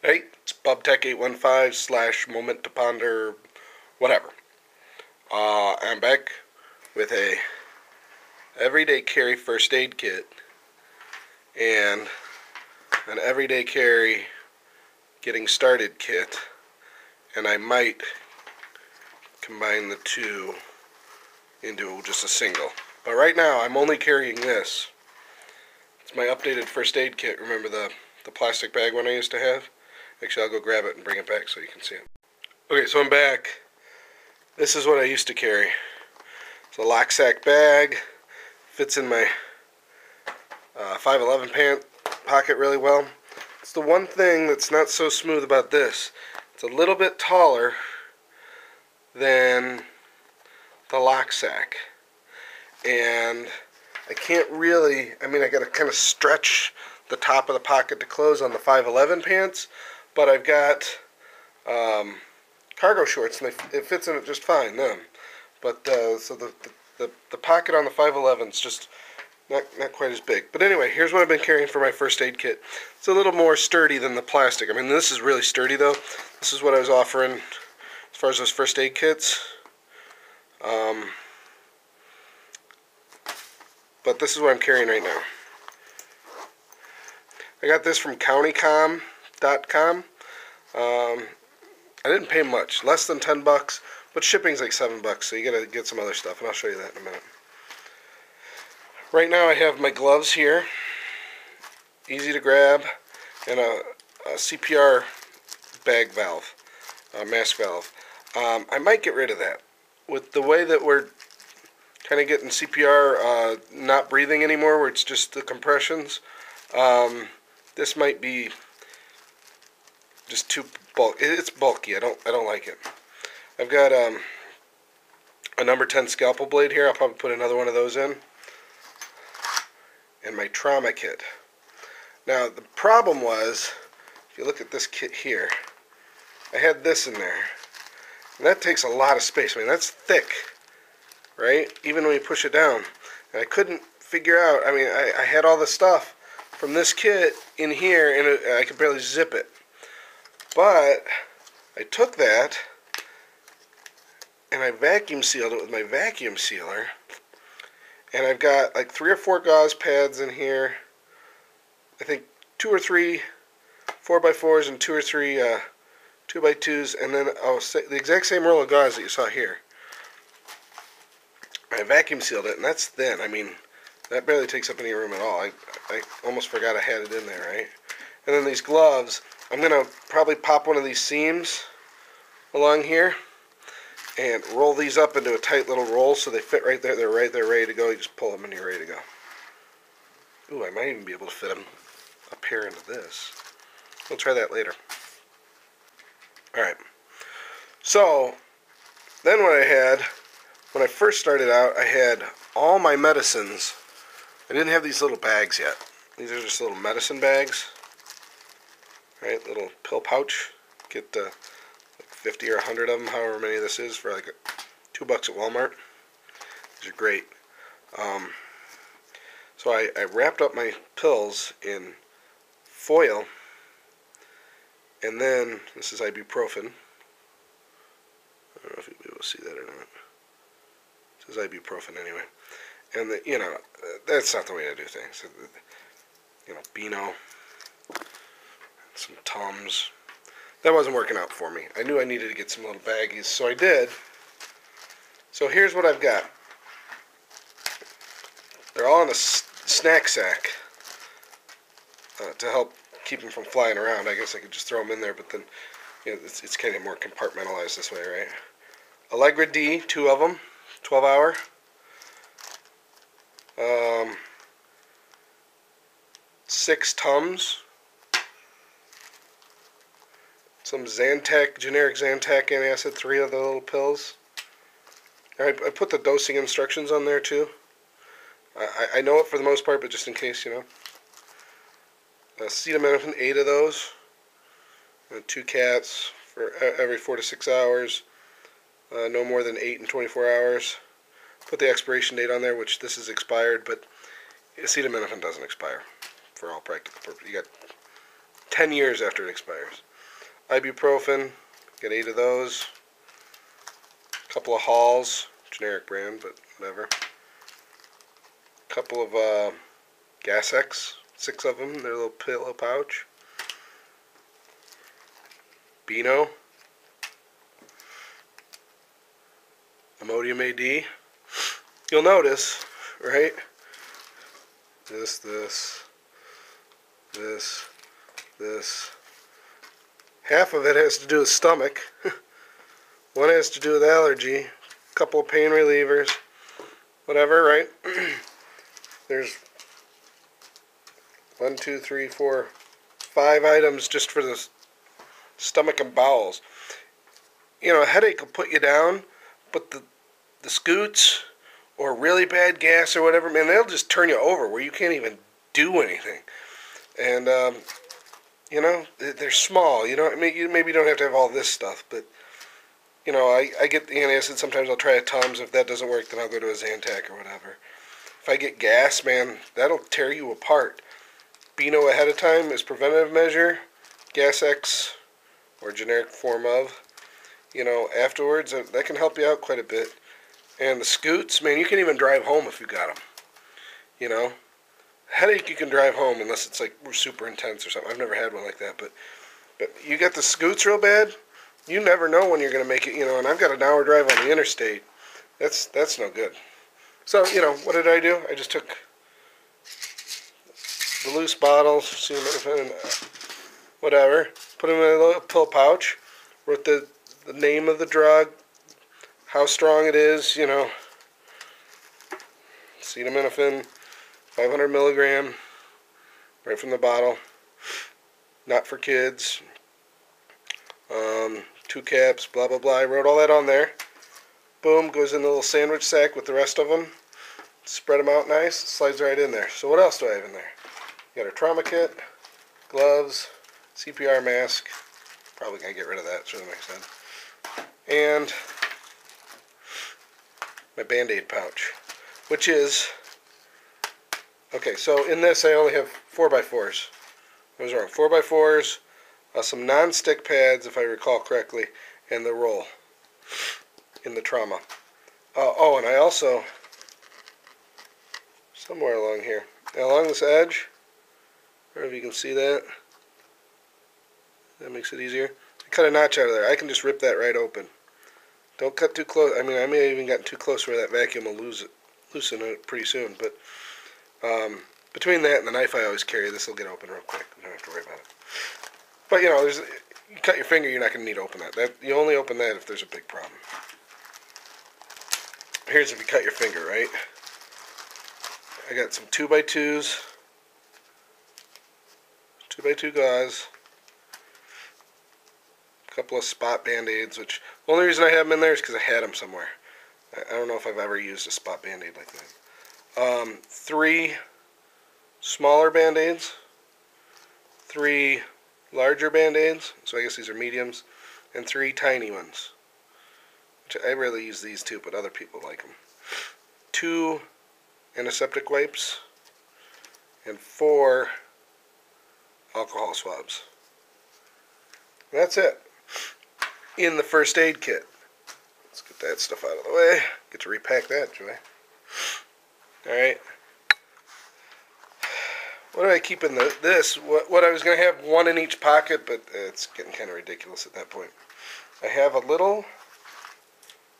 Hey, it's BUBTECH815 / MomentToPonder, whatever. I'm back with a everyday carry first aid kit and an everyday carry getting started kit, and I might combine the two into just a single. But right now I'm only carrying this. It's my updated first aid kit. Remember the plastic bag one I used to have? Actually, I'll go grab it and bring it back so you can see it. Okay, so I'm back. This is what I used to carry. It's a lock sack bag. Fits in my 511 pant pocket really well. It's the one thing that's not so smooth about this. It's a little bit taller than the lock sack. And I can't really, I gotta kind of stretch the top of the pocket to close on the 511 pants, but I've got cargo shorts, and it fits in it just fine then. But so the pocket on the 511's just not quite as big. But anyway, here's what I've been carrying for my first aid kit. It's a little more sturdy than the plastic. This is really sturdy though. This is what I was offering as far as those first aid kits. But this is what I'm carrying right now. I got this from countycom.com. I didn't pay much, less than $10, but shipping's like $7, so you gotta get some other stuff, and I'll show you that in a minute. Right now I have my gloves here, easy to grab, and a CPR bag valve, mask valve. I might get rid of that. With the way that we're kind of getting CPR not breathing anymore, where it's just the compressions, this might be just too bulky. It's bulky. I don't like it. I've got a number 10 scalpel blade here. I'll probably put another one of those in. And my trauma kit. Now the problem was, if you look at this kit here, I had this in there, and that takes a lot of space. That's thick, right? Even when you push it down. And I couldn't figure out. I had all the stuff from this kit in here, and I could barely zip it. But I took that and I vacuum sealed it with my vacuum sealer, and I've got like 3 or 4 gauze pads in here. I think 2 or 3 4x4s and 2 or 3 2x2s, and then the exact same roll of gauze that you saw here. I vacuum sealed it, and that's thin. That barely takes up any room at all. I almost forgot I had it in there, right? And then these gloves, I'm going to probably pop one of these seams along here and roll these up into a tight little roll so they fit right there. They're right there ready to go. You just pull them and you're ready to go. Ooh, I might even be able to fit them up here into this. We'll try that later. Alright. So, then what I had, when I first started out, I had all my medicines. I didn't have these little bags yet. These are just little medicine bags. Right, little pill pouch. Get like 50 or 100 of them, however many this is, for like $2 at Walmart. These are great. So I wrapped up my pills in foil, and then this is ibuprofen. I don't know if you'll be able to see that or not. It says ibuprofen anyway. And that's not the way to do things. Beano. Some Tums. That wasn't working out for me. I knew I needed to get some little baggies, so I did. So here's what I've got. They're all in a snack sack to help keep them from flying around. I guess I could just throw them in there, but then it's kind of more compartmentalized this way, right? Allegra D, 2 of them, 12-hour. Six Tums. Some Zantac, generic Zantac antacid, 3 of the little pills. I put the dosing instructions on there too. I know it for the most part, but just in case, Acetaminophen, 8 of those. 2 cats for every 4 to 6 hours. No more than 8 in 24 hours. Put the expiration date on there, which this is expired, but acetaminophen doesn't expire for all practical purposes. You got 10 years after it expires. ibuprofen, get 8 of those. A couple of Halls, generic brand, but whatever. A couple of Gas-X, 6 of them, their little pillow pouch. Beano. Imodium AD. You'll notice, right? This. Half of it has to do with stomach. One has to do with allergy. A couple of pain relievers. Whatever, right? There's 1, 2, 3, 4, 5 items just for the stomach and bowels. You know, a headache will put you down, but the scoots or really bad gas or whatever, man, they'll just turn you over where you can't even do anything. And, you know, they're small. You know, I mean, you maybe don't have to have all this stuff, but, you know, I get the antacid. Sometimes I'll try a Tums. If that doesn't work, then I'll go to a Zantac or whatever. If I get gas, man, that'll tear you apart. Beano ahead of time is preventative measure. Gas-X, or generic form of, you know, afterwards, that can help you out quite a bit. And the scoots, man, you can even drive home if you got them. You know, headache you can drive home unless it's like super intense or something. I've never had one like that, but you get the scoots real bad, you never know when you're going to make it, you know, and I've got an hour drive on the interstate. That's no good. So, you know, what did I do? I just took the loose bottles, whatever, put them in a little pill pouch, wrote the name of the drug, how strong it is, you know, acetaminophen, 500 milligram, right from the bottle, not for kids, 2 caps, blah, blah, blah. I wrote all that on there. Boom, goes in the little sandwich sack with the rest of them. Spread them out nice, slides right in there. So what else do I have in there? You got a trauma kit, gloves, CPR mask. Probably going to get rid of that, so that makes sense. And my Band-Aid pouch, which is, okay, so in this I only have 4x4s. I was wrong. 4x4s, some non-stick pads, if I recall correctly, and the roll in the trauma. Oh, and I also, somewhere along here, along this edge, I don't know if you can see that. That makes it easier. I cut a notch out of there. I can just rip that right open. Don't cut too close. I mean, I may have even gotten too close where that vacuum will loosen it pretty soon. But between that and the knife I always carry, this will get open real quick. You don't have to worry about it. But, you know, you cut your finger, you're not going to need to open that. You only open that if there's a big problem. Here's if you cut your finger, right? I got some 2x2s, 2x2 gauze, a couple of spot Band-Aids, which the only reason I have them in there is because I had them somewhere. I don't know if I've ever used a spot Band-Aid like that. 3 smaller Band-Aids, 3 larger Band-Aids, so I guess these are mediums, and 3 tiny ones. Which I rarely use these two, but other people like them. 2 antiseptic wipes, and 4 alcohol swabs. That's it. In the first aid kit. Let's get that stuff out of the way. Get to repack that, Joy. Alright. What do I keep in this? What I was going to have one in each pocket, but it's getting kind of ridiculous at that point. I have a little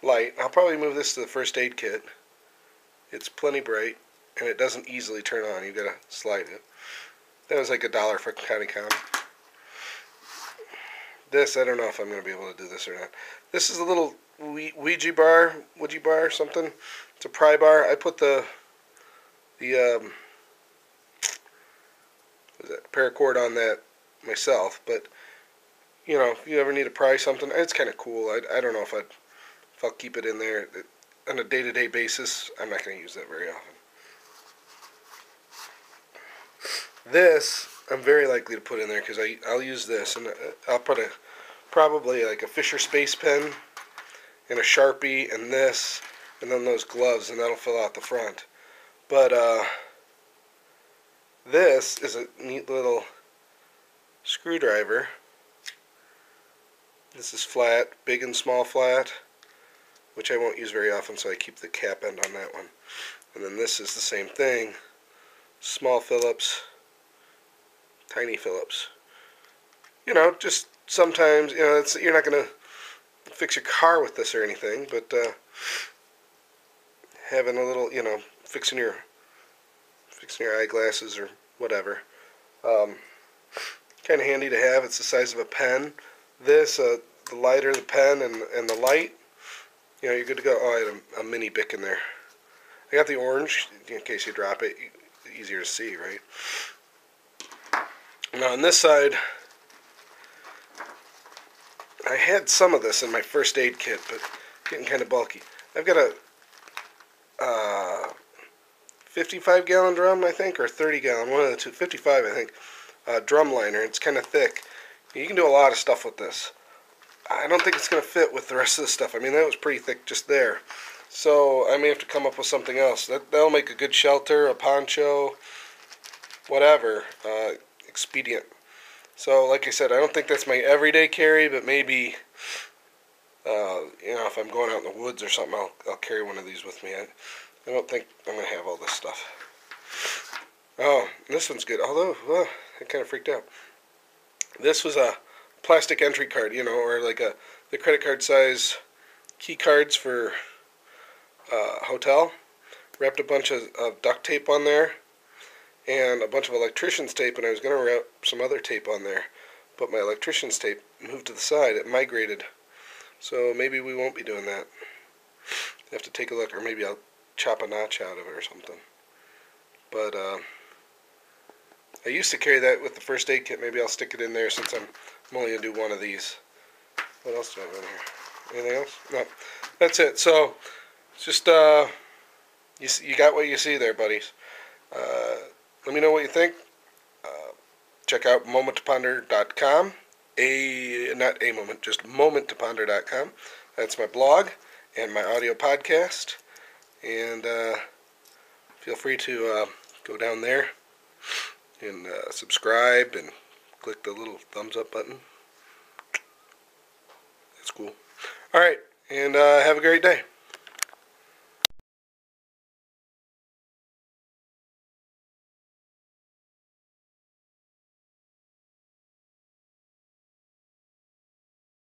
light. I'll probably move this to the first aid kit. It's plenty bright, and it doesn't easily turn on. You gotta slide it. That was like $1 for County-Com. This, I don't know if I'm going to be able to do this or not. This is a little Ouija bar or something. It's a pry bar. I put the paracord on that myself, but you know, if you ever need to pry something, it's kind of cool. I don't know if I'll keep it in there on a day-to-day basis. I'm not going to use that very often. This I'm very likely to put in there because I'll use this, and I'll put probably like a Fisher Space Pen and a Sharpie and this, and then those gloves, and that'll fill out the front. But this is a neat little screwdriver This is flat, big and small flat, which I won't use very often, so I keep the cap end on that one. And then this is the same thing, small Phillips, tiny Phillips. You know, just sometimes, you know, you're not going to fix your car with this or anything, but having a little, you know, fixing your eyeglasses or whatever. Kind of handy to have. It's the size of a pen. This, the lighter the pen and the light, you know, you're good to go. Oh, I had a mini Bic in there. I got the orange in case you drop it. Easier to see, right? Now on this side, I had some of this in my first aid kit, but getting kind of bulky. I've got a 55-gallon drum, I think, or 30-gallon, one of the two. 55, I think. Drum liner. It's kind of thick. You can do a lot of stuff with this. I don't think it's going to fit with the rest of the stuff. I mean, that was pretty thick just there. So I may have to come up with something else. That'll make a good shelter, a poncho, whatever. Expedient. So, like I said, I don't think that's my everyday carry, but maybe, you know, if I'm going out in the woods or something, I'll carry one of these with me. I don't think I'm going to have all this stuff. Oh, this one's good. Although, well, I kind of freaked out. This was a plastic entry card, you know, or like the credit card size key cards for hotel. Wrapped a bunch of duct tape on there and a bunch of electrician's tape, and I was going to wrap some other tape on there, but my electrician's tape moved to the side. It migrated, so maybe we won't be doing that. I have to take a look, or maybe I'll chop a notch out of it or something. But I used to carry that with the first aid kit. Maybe I'll stick it in there since I'm only going to do one of these. What else do I have in here? Anything else? No. That's it. So, it's just, you got what you see there, buddies. Let me know what you think. Check out MomentToPonder.com. Not a moment, just MomentToPonder.com. That's my blog and my audio podcast. And feel free to go down there and subscribe and click the little thumbs up button. That's cool. Alright, and have a great day.